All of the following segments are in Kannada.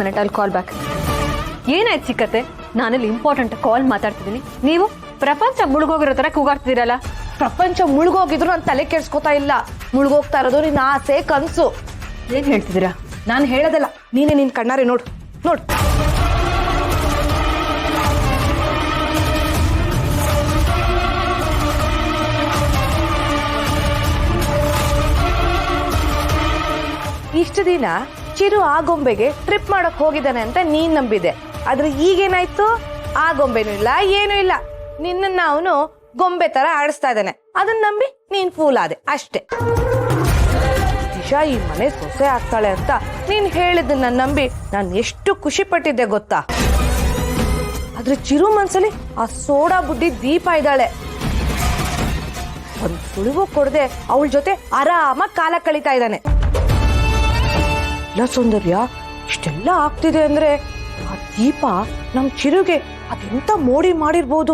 ಮಿನಿಟ್ ಅಲ್ಲಿ ಕಾಲ್ ಬ್ಯಾಕ್. ಏನಾಯ್ತು ಚಿಕ್ಕತ್ತೆ? ನಾನಲ್ಲಿ ಇಂಪಾರ್ಟೆಂಟ್ ಕಾಲ್ ಮಾತಾಡ್ತಿದ್ದೀನಿ, ನೀವು ಪ್ರಪಂಚ ಮುಳುಗೋಗಿರೋ ತರ ಕೂಗಾಡ್ತಿದ್ದೀರಲ್ಲ. ಪ್ರಪಂಚ ಮುಳುಗೋಗಿದ್ರು ನಾನು ತಲೆ ಕೆಡ್ಸ್ಕೊತಾ ಇಲ್ಲ. ಮುಳುಗೋಗ್ತಾ ಇರೋದು ನಿನ್ನ ಆಸೆ ಕನ್ಸು. ಏನ್ ಹೇಳ್ತಿದ್ದೀರಾ? ನಾನು ಹೇಳೋದಲ್ಲ, ನೀನೇ ನಿನ್ ಕಣ್ಣಾರೆ ನೋಡು ನೋಡು. ಇಷ್ಟು ದಿನ ಚಿರು ಆ ಗೊಂಬೆಗೆ ಟ್ರಿಪ್ ಮಾಡಕ್ ಹೋಗಿದ್ದಾನೆ ಅಂತ ನೀನ್ ನಂಬಿದೆ. ಆದ್ರೆ ಈಗೇನಾಯ್ತು? ಆ ಗೊಂಬೆನೂ ಇಲ್ಲ, ಏನೂ ಇಲ್ಲ. ನಿನ್ನ ಅವನು ಗೊಂಬೆ ತರ ಆಡಿಸ್ತಾ ಇದ್ದಾನೆ. ಅದನ್ನ ನಂಬಿ ನೀನ್ ಫೂಲ್ ಆದೆ ಅಷ್ಟೇ. ನಿಶಾ ಈ ಮನೆ ಸೊಸೆ ಆಗ್ತಾಳೆ ಅಂತ ನೀನ್ ಹೇಳಿದ್ದನ್ನ ನಂಬಿ ನಾನು ಎಷ್ಟು ಖುಷಿ ಪಟ್ಟಿದ್ದೆ ಗೊತ್ತಾ? ಆದ್ರೆ ಚಿರು ಮನ್ಸಲ್ಲಿ ಆ ಸೋಡಾ ಬುಡ್ಡಿ ದೀಪ ಇದ್ದಾಳೆ. ಒಂದ್ ಸುಳಿವು ಕೊಡದೆ ಅವಳ ಜೊತೆ ಆರಾಮಾಗಿ ಕಾಲ ಕಳೀತಾ ಇದ್ದಾನೆ. ಇಲ್ಲ ಸೌಂದರ್ಯ, ಇಷ್ಟೆಲ್ಲ ಆಗ್ತಿದೆ ಅಂದ್ರೆ ಆ ದೀಪ ನಮ್ ಚಿರುಗೆ ಅದೆಂತ ಮೋಡಿ ಮಾಡಿರ್ಬೋದು.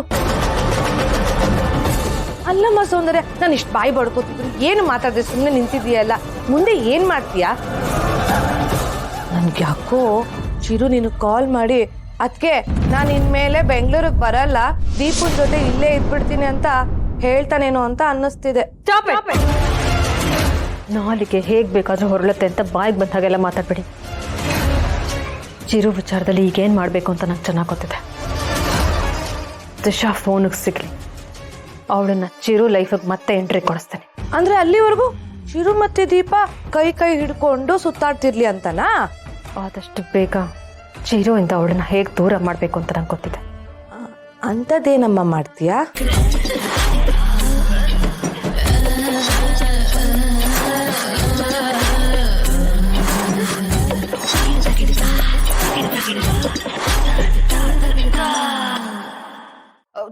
ಅಲ್ಲಮ್ಮ ಸೌಂದರ್ಯ, ನಾನು ಇಷ್ಟು ಬಾಯಿ ಬಡ್ಕೋತಿದ್ರು ಏನು ಮಾತಾಡಿದೆ, ಸುಮ್ಮನೆ ನಿಂತಿದ್ದೀಯಲ್ಲ, ಮುಂದೆ ಏನ್ ಮಾಡ್ತೀಯಾ? ನನ್ಗೆ ಯಾಕೋ ಚಿರು ನೀನು ಕಾಲ್ ಮಾಡಿ ಅದಕ್ಕೆ ನಾನು ಇನ್ಮೇಲೆ ಬೆಂಗಳೂರಿಗೆ ಬರಲ್ಲ, ದೀಪದ ಜೊತೆ ಇಲ್ಲೇ ಇದ್ಬಿಡ್ತೀನಿ ಅಂತ ಹೇಳ್ತಾನೇನೋ ಅಂತ ಅನ್ನಿಸ್ತಿದೆ. ನಾಲಿಗೆ ಹೇಗ್ ಬೇಕಾದ್ರೂ ಹೊರಳುತ್ತೆ ಅಂತ ಬಾಯಿಗೆ ಬಂದ ಹಾಗೆಲ್ಲ ಮಾತಾಡ್ಬೇಡಿ. ಚಿರು ವಿಚಾರದಲ್ಲಿ ಈಗೇನ್ ಮಾಡ್ಬೇಕು ಅಂತ ನಂಗೆ ಚೆನ್ನಾಗಿ ಗೊತ್ತಿದೆ. ದಿಶಾ ಫೋನಿಗೆ ಸಿಗ್ಲಿ, ಅವಳನ್ನ ಚಿರು ಲೈಫಿಗೆ ಮತ್ತೆ ಎಂಟ್ರಿ ಕೊಡಿಸ್ತೇನೆ. ಅಂದ್ರೆ ಅಲ್ಲಿವರೆಗೂ ಚಿರು ಮತ್ತೆ ದೀಪ ಕೈ ಕೈ ಹಿಡ್ಕೊಂಡು ಸುತ್ತಾಡ್ತಿರ್ಲಿ ಅಂತನಾ? ಆದಷ್ಟು ಬೇಗ ಚಿರು ಇಂದ ಅವಳನ್ನ ಹೇಗೆ ದೂರ ಮಾಡ್ಬೇಕು ಅಂತ ನಂಗೆ ಗೊತ್ತಿದೆ. ಅಂಥದ್ದೇನಮ್ಮ ಮಾಡ್ತೀಯಾ?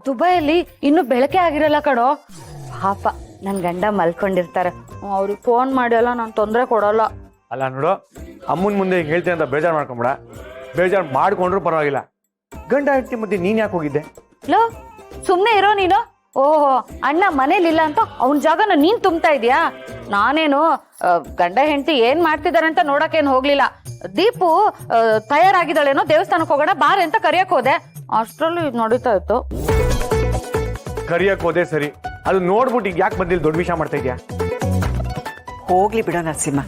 ದುಬೈಯಲ್ಲಿ ಇನ್ನು ಬೆಳಕೆ ಆಗಿರಲ್ಲ ಕಣೋ. ಪಾಪ ನನ್ ಗಂಡ ಮಲ್ಕೊಂಡಿರ್ತಾರೆ, ಅವ್ರಿಗೆ ಫೋನ್ ಮಾಡಿ ಎಲ್ಲ ನಾನು ತೊಂದರೆ ಕೊಡಲ್ಲ. ಅಲ್ಲ ನೋಡು, ಅಮ್ಮನ ಮುಂದೆ ಹೇಳ್ತೀನಿ ಅಂತ ಬೇಜಾರು ಮಾಡ್ಕೊಂಬಿಡ. ಬೇಜಾರು ಮಾಡ್ಕೊಂಡ್ರು ಪರವಾಗಿಲ್ಲ. ಗಂಡ ಹೆಂಡತಿ ಮಧ್ಯೆ ನೀನ್ ಯಾಕೆ ಹೋಗಿದ್ದೆ? ಲೋ ಸುಮ್ನೆ ಇರೋ ನೀನು. ಓಹೋ, ಅಣ್ಣ ಮನೇಲಿಲ್ಲ ಅಂತ ಅವನ ಜಾಗನ ನೀನ್ ತುಂಬ್ತಾ ಇದೀಯಾ? ನಾನೇನು ಗಂಡ ಹೆಂಡತಿ ಏನ್ ಮಾಡ್ತಿದಾರೆ ಅಂತ ನೋಡಕ್ಕೇನು ಹೋಗ್ಲಿಲ್ಲ. ದೀಪು ತಯಾರಾಗಿದ್ದಾಳೇನೋ, ದೇವಸ್ಥಾನಕ್ಕೆ ಹೋಗೋಣ ಬಾರೆ ಅಂತ ಕರಿಯಕ್ ಹೋದೆ. ಅಷ್ಟ್ರಲ್ಲಿ ನಡೀತಾ ಇತ್ತು. ಕರಿಯಕ್ ಹೋದೆ ಸರಿ, ಅದು ನೋಡ್ಬಿಟ್ಟು ಈಗ ಯಾಕೆ ಬಂದಿಲ್ಲ ದೊಡ್ಡ ವಿಷಯ ಮಾಡ್ತಾ ಇದ್ಯಾ? ಹೋಗ್ಲಿ ಬಿಡೋ ನರಸಿಂಹ,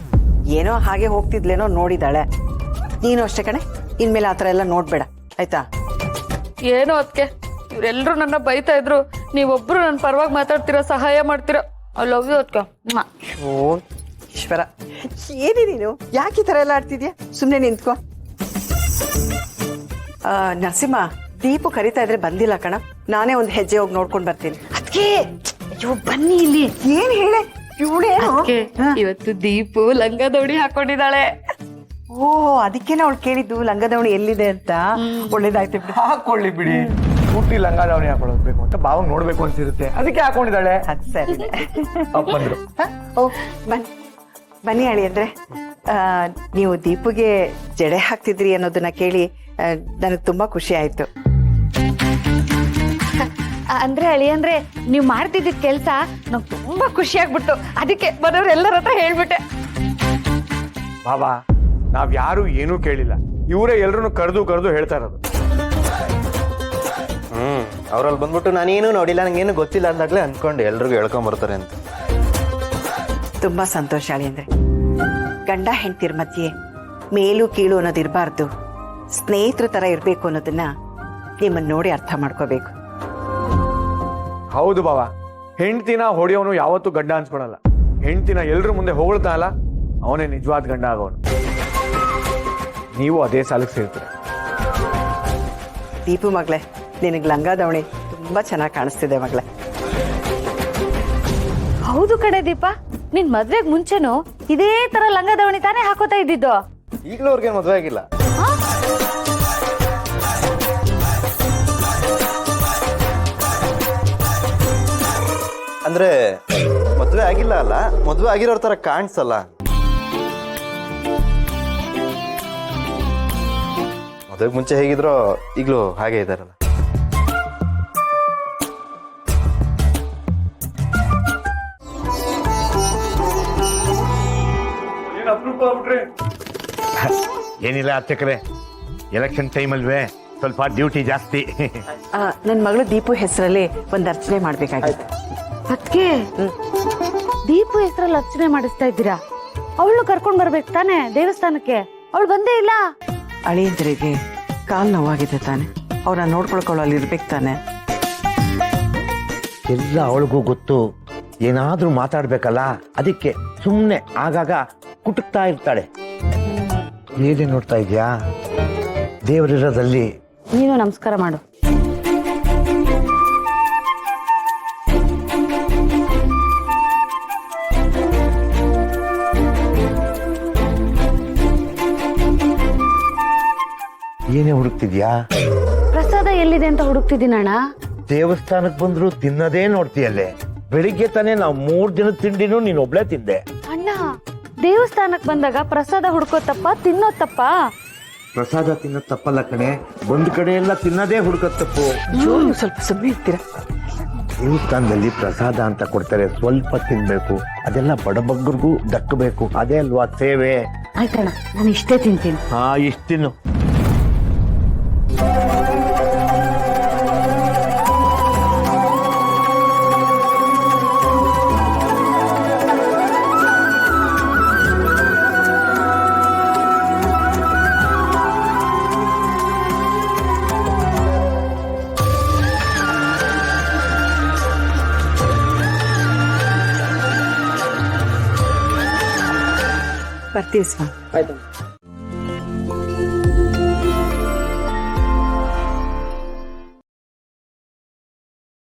ಏನೋ ಹಾಗೆ ಹೋಗ್ತಿದ್ಲೇನೋ ನೋಡಿದಾಳೆ. ನೀನು ಅಷ್ಟೇ ಕಣೆ, ಇನ್ಮೇಲೆ ಆತರ ಎಲ್ಲ ನೋಡ್ಬೇಡ ಆಯ್ತಾ? ಏನೋ ಅದಕ್ಕೆ ಇವ್ರೆಲ್ರು ನನ್ನ ಬೈತಾ ಇದ್ರು, ನೀವೊಬ್ರು ನನ್ನ ಪರವಾಗಿ ಮಾತಾಡ್ತೀರಾ, ಸಹಾಯ ಮಾಡ್ತೀರಾ. ಐ ಲವ್ ಯು ಅದಕ್ಕೆ. ಓ ಈಶ್ವರ, ಏನೇ ನೀನು ಯಾಕೆ ಈ ತರ ಎಲ್ಲ ಆಡ್ತಿದ್ಯಾ? ಸುಮ್ನೆ ನಿಂತ್ಕೋ. ನರಸಿಂಹ, ದೀಪು ಕರಿತಾ ಇದ್ರೆ ಬಂದಿಲ್ಲ ಕಣ, ನಾನೇ ಒಂದು ಹೆಜ್ಜೆ ಹೋಗಿ ನೋಡ್ಕೊಂಡ್ ಬರ್ತೀನಿ. ಅದಕ್ಕೆ ಅಯ್ಯೋ ಬನ್ನಿ ಇಲ್ಲಿ. ಏನ್ ಹೇಳೆ ಇವಳೇನು? ಇವತ್ತು ದೀಪು ಲಂಗ ದೌಡಿ ಹಾಕೊಂಡಿದ್ದಾಳೆ. ಓ, ಅದಕ್ಕೇನ ಅವಳು ಕೇಳಿದ್ದು ಲಂಗದವಣಿ ಎಲ್ಲಿದೆ ಅಂತ. ಒಳ್ಳೇದಾಯ್ತು ಬಿಡಿ, ಹಾಕೊಳ್ಳಿ ಬಿಡಿ. ಹುಟ್ಟಿ ಲಂಗಾದವಣಿ ಹಾಕೊಳ್ಳಬೇಕು ಅಂತ ಬಾವಂಗ್ ನೋಡ್ಬೇಕು ಅನ್ಸಿರುತ್ತೆ, ಅದಕ್ಕೆ ಹಾಕೊಂಡಿದ್ದಾಳೆ. ಅದ್ ಸರಿ. ಬಂದ್ರು. ಓ ಬನ್ನಿ ಬನ್ನಿ ಅಳಿ ಅಂದ್ರೆ, ನೀವು ದೀಪುಗೆ ಜಡೆ ಹಾಕ್ತಿದ್ರಿ ಅನ್ನೋದನ್ನ ಕೇಳಿ ನನಗೆ ತುಂಬಾ ಖುಷಿ ಆಯ್ತು. ಅಂದ್ರೆ ಅಳಿ ಅಂದ್ರೆ ನೀವ್ ಮಾಡ್ತಿದ್ದಿದ್ ಕೆಲ್ಸ ನಂಗೆ ತುಂಬಾ ಖುಷಿ ಆಗ್ಬಿಟ್ಟು, ಅದಕ್ಕೆ ಬರೋರು ಎಲ್ಲರ ಹತ್ರ ಹೇಳ್ಬಿಟ್ಟೆ. ಬಾಬಾ, ನಾವ್ ಯಾರು ಏನೂ ಕೇಳಿಲ್ಲ, ಇವರೇ ಎಲ್ರು ಕರೆದು ಹೇಳ್ತಾ ಇರೋದು. ಅವ್ರಲ್ಲಿ ಬಂದ್ಬಿಟ್ಟು ನಾನೇನು ನೋಡಿಲ್ಲ, ನಂಗೇನು ಗೊತ್ತಿಲ್ಲ ಅಂದಾಗ್ಲೇ ಅನ್ಕೊಂಡು ಎಲ್ರಿಗೂ ಹೇಳ್ಕೊಂಬರ್ತಾರೆ ಅಂತ. ತುಂಬಾ ಸಂತೋಷ ಅಳಿ ಅಂದ್ರೆ. ಗಂಡ ಹೆಂಡ್ತಿರ್ ಮಧ್ಯೆ ಮೇಲು ಕೀಳು ಅನ್ನೋದು ಇರಬಾರ್ದು, ಸ್ನೇಹಿತರ ತರ ಇರ್ಬೇಕು ಅನ್ನೋದನ್ನ ನಿಮ್ಮನ್ನ ನೋಡಿ ಅರ್ಥ ಮಾಡ್ಕೋಬೇಕು. ಹೌದು ಬಾಬಾ, ಹೆಂಡ್ತಿನ ಹೊಡೆಯೋನು ಯಾವತ್ತೂ ಗಂಡ ಅನ್ಸ್ಕೊಳಲ್ಲ. ಹೆಂಡ್ತಿನ ಎಲ್ರ ಮುಂದೆ ಹೊಗಳ್ತಾನಲ್ಲ, ಅವನೇ ನಿಜವಾದ ಗಂಡ ಆಗೋನು. ನೀವು ಅದೇ ಸಾಲಕ್ಕೆ ಸೇರ್ತೀರ. ದೀಪು ಮಗಳೇ, ನಿನಗೆ ಲಂಗಾದವಣಿ ತುಂಬಾ ಚೆನ್ನಾಗಿ ಕಾಣಿಸ್ತಿದೆ ಮಗಳೇ. ಹೌದು ಕಡೆ ದೀಪ, ನಿನ್ ಮದ್ವೆಗ್ ಮುಂಚೆನು ಇದೇ ತರ ಲಂಗ ದಾವಣಿ ತಾನೇ ಹಾಕೋತಾ ಇದ್ದಿದ್ದು. ಈಗಲೂ ಅವ್ರಿಗೆ ಮದುವೆ ಆಗಿಲ್ಲ ಅಂದ್ರೆ? ಮದುವೆ ಆಗಿಲ್ಲ ಅಲ್ಲ, ಮದುವೆ ಆಗಿರೋರ್ ತರ ಕಾಣಿಸಲ್ಲ. ಮದುವೆಗೆ ಮುಂಚೆ ಹೇಗಿದ್ರೋ ಈಗಲೂ ಹಾಗೆ ಇದಾರಲ್ಲ. ಏನಿಲ್ಲ ಅರ್ಚಕರೇ, ಎಲೆಕ್ಷನ್ ಟೈಮ್ ಅಲ್ವೇ, ಸ್ವಲ್ಪ ಡ್ಯೂಟಿ ಜಾಸ್ತಿ. ನನ್ನ ಮಗಳು ದೀಪು ಹೆಸರಲ್ಲಿ ಒಂದು ಅರ್ಚನೆ ಮಾಡ್ಬೇಕಾಗಿತ್ತು. ಅದಕ್ಕೆ ದೀಪು ಹೆಸರಲ್ಲಿ ಅರ್ಚನೆ ಮಾಡಿಸ್ತಾ ಇದ್ದೀರಾ? ಅವಳು ಕರ್ಕೊಂಡ್ ಬರ್ಬೇಕು ತಾನೆ ದೇವಸ್ಥಾನಕ್ಕೆ. ಅವಳು ಬಂದೇ ಇಲ್ಲ. ಅಳಿಯಂದ್ರಿಗೆ ಕಾಲು ನೋವಾಗಿದೆ ತಾನೆ, ಅವ್ರನ್ನ ನೋಡ್ಕೊಳ್ಕೊಳ್ಳೋ ಅಲ್ಲಿ ಇರ್ಬೇಕು ತಾನೆ. ಎಲ್ಲ ಅವಳಿಗೂ ಗೊತ್ತು, ಏನಾದ್ರೂ ಮಾತಾಡ್ಬೇಕಲ್ಲ, ಅದಕ್ಕೆ ಸುಮ್ಮನೆ ಆಗಾಗ ಕುಟುಕ್ತಾ ಇರ್ತಾಳೆ. ಏನೇ ನೋಡ್ತಾ ಇದ್ಯಾ? ದೇವರಿರೋದಲ್ಲಿ ನೀನು ನಮಸ್ಕಾರ ಮಾಡು. ಏನೇ ಹುಡುಕ್ತಿದ್ಯಾ? ಪ್ರಸಾದ ಎಲ್ಲಿದೆ ಅಂತ ಹುಡುಕ್ತಿದ್ದೀನಣ್ಣ. ದೇವಸ್ಥಾನಕ್ಕೆ ಬಂದ್ರು ತಿನ್ನದೇ ನೋಡ್ತೀಯಲ್ಲೇ. ಬೆಳಿಗ್ಗೆ ತಾನೇ ನಾವು 3 ದಿನದ ತಿಂಡಿನೂ ನೀನ್ ಒಬ್ಳೆ ತಿಂದೆ. ಅಣ್ಣ, ದೇವಸ್ಥಾನಕ್ ಬಂದಾಗ ಪ್ರಸಾದ ಹುಡ್ಕೋ ತಪ್ಪ ತಿನ್ನೋ ತಪ್ಪ? ಪ್ರಸಾದ ತಿನ್ನೋದ್ ತಪ್ಪಲ್ಲ ಕಣೆ, ಒಂದ್ ಕಡೆ ಎಲ್ಲ ತಿನ್ನದೇ ಹುಡುಕೋ ತಪ್ಪು. ನೀವು ಸ್ವಲ್ಪ ಸುಮ್ಮನೆ ಇರ್ತೀರಾ? ದೇವಸ್ಥಾನದಲ್ಲಿ ಪ್ರಸಾದ ಅಂತ ಕೊಡ್ತಾರೆ, ಸ್ವಲ್ಪ ತಿನ್ಬೇಕು, ಅದೆಲ್ಲ ಬಡಬಗ್ಗರಿಗೂ ದಕ್ಕಬೇಕು, ಅದೇ ಅಲ್ವಾ ಸೇವೆ. ಆಯ್ತಣ್ಣ, ನಾನು ಇಷ್ಟೇ ತಿಂತೀನಿ. ಹಾ, ಇಷ್ಟು ತಿನ್ನು. ಬರ್ತೀವಿ ಸ್ವಾಮಿ.